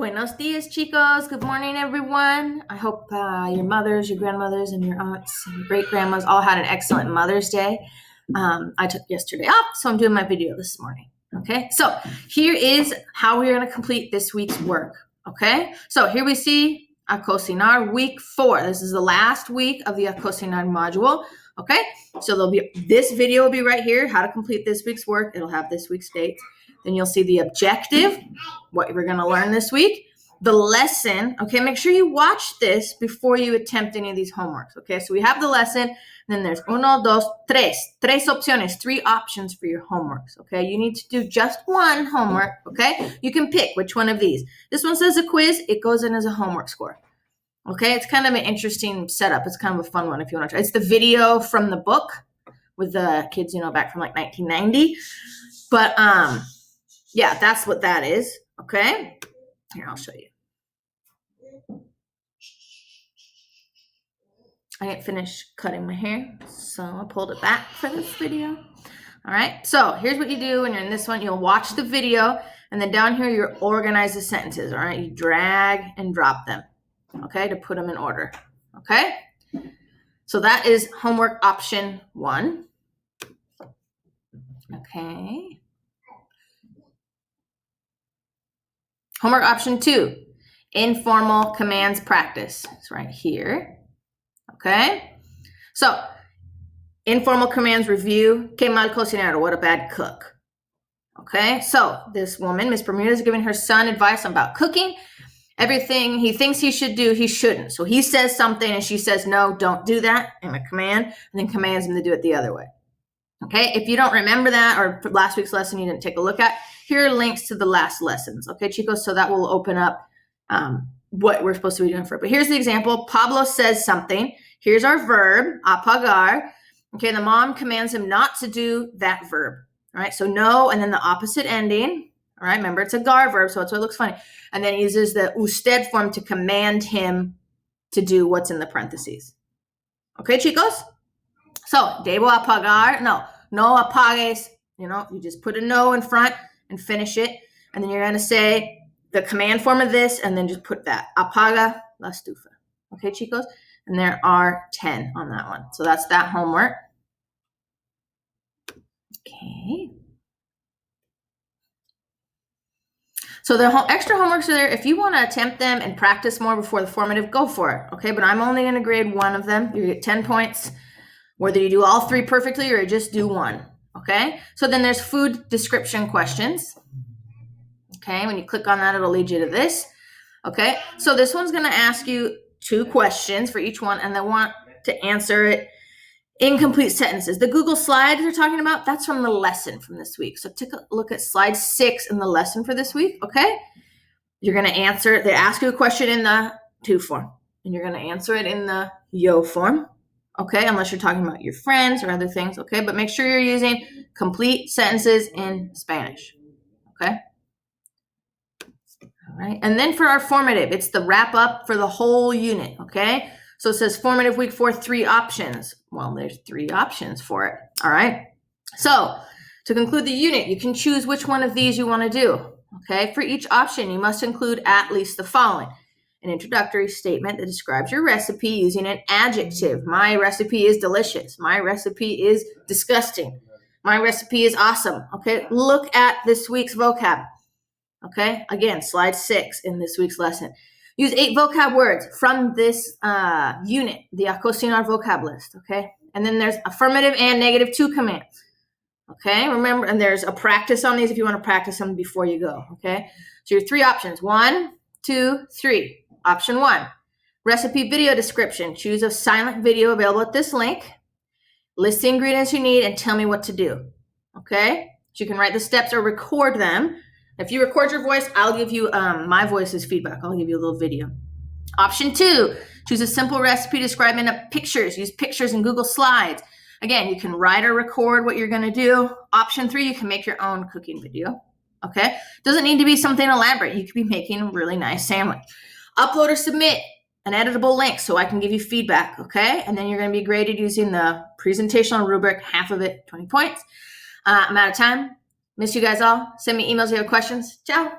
Buenos dias, chicos. Good morning, everyone. I hope your mothers, your grandmothers, and your aunts and your great-grandmas all had an excellent Mother's Day. I took yesterday off, so I'm doing my video this morning. Okay, so here is how we're going to complete this week's work. Okay, so here we see a cocinar week 4. This is the last week of the cocinar module. Okay, so this video will be right here, how to complete this week's work. It'll have this week's dates. Then you'll see the objective, what we're going to learn this week, the lesson. Okay, make sure you watch this before you attempt any of these homeworks. Okay, so we have the lesson, and then there's uno, dos, tres. Tres opciones, 3 options for your homeworks. Okay, you need to do just one homework. Okay, you can pick which one of these. This one says a quiz, it goes in as a homework score. Okay, it's kind of an interesting setup. It's kind of a fun one if you want to try. It's the video from the book with the kids, back from like 1990. But yeah, that's what that is. Okay, here, I'll show you. I didn't finish cutting my hair, so I pulled it back for this video. All right, so here's what you do when you're in this one. You'll watch the video, and then down here, you organize the sentences. All right, you drag and drop them, okay, to put them in order. Okay, so that is homework option 1. Okay. Homework option 2, informal commands practice. It's right here. Okay. So, informal commands review. Que mal cocinero, what a bad cook. Okay. So, this woman, Miss Bermuda, is giving her son advice about cooking. Everything he thinks he should do, he shouldn't. So, he says something and she says, no, don't do that in a command, and then commands him to do it the other way. Okay. If you don't remember that, or for last week's lesson you didn't take a look at, here are links to the last lessons. Okay, chicos, so that will open up what we're supposed to be doing for it. But here's the example. Pablo says something. Here's our verb, apagar. Okay, the mom commands him not to do that verb. All right, so no, and then the opposite ending. All right, remember, it's a gar verb, so that's why it looks funny. And then it uses the usted form to command him to do what's in the parentheses. Okay, chicos? So, debo apagar. No apagues. You just put a no in front and finish it. And then you're going to say the command form of this, and then just put that. Apaga la estufa. Okay, chicos? And there are 10 on that one. So that's that homework. Okay. So the extra homeworks are there. If you want to attempt them and practice more before the formative, go for it. Okay, but I'm only going to grade 1 of them. You get 10 points, whether you do all 3 perfectly or you just do 1. Okay, so then there's food description questions. Okay, when you click on that, it'll lead you to this. Okay, so this one's going to ask you 2 questions for each one, and they want to answer it in complete sentences. The Google slides they're talking about, that's from the lesson from this week. So take a look at slide 6 in the lesson for this week. Okay, you're going to answer. They ask you a question in the to form, and you're going to answer it in the yo form. Okay, unless you're talking about your friends or other things, okay? But make sure you're using complete sentences in Spanish, okay? All right, and then for our formative, it's the wrap up for the whole unit, okay? So it says formative week 4, 3 options. Well, there's 3 options for it, all right? So to conclude the unit, you can choose which one of these you want to do, okay? For each option, you must include at least the following. An introductory statement that describes your recipe using an adjective. My recipe is delicious. My recipe is disgusting. My recipe is awesome. Okay, look at this week's vocab. Okay, again, slide 6 in this week's lesson. Use 8 vocab words from this unit, the cocinar vocab list. Okay, and then there's affirmative and negative 2 commands. Okay, remember, and there's a practice on these if you want to practice them before you go. Okay, so your 3 options: 1, 2, 3. Option 1, recipe video description. Choose a silent video available at this link. List the ingredients you need and tell me what to do. Okay? So you can write the steps or record them. If you record your voice, I'll give you my voice's feedback. I'll give you a little video. Option 2, choose a simple recipe describing pictures. Use pictures in Google Slides. Again, you can write or record what you're going to do. Option 3, you can make your own cooking video. Okay? Doesn't need to be something elaborate. You could be making a really nice sandwich. Upload or submit an editable link so I can give you feedback, okay? And then you're going to be graded using the presentational rubric, half of it, 20 points. I'm out of time. Miss you guys all. Send me emails if you have questions. Ciao.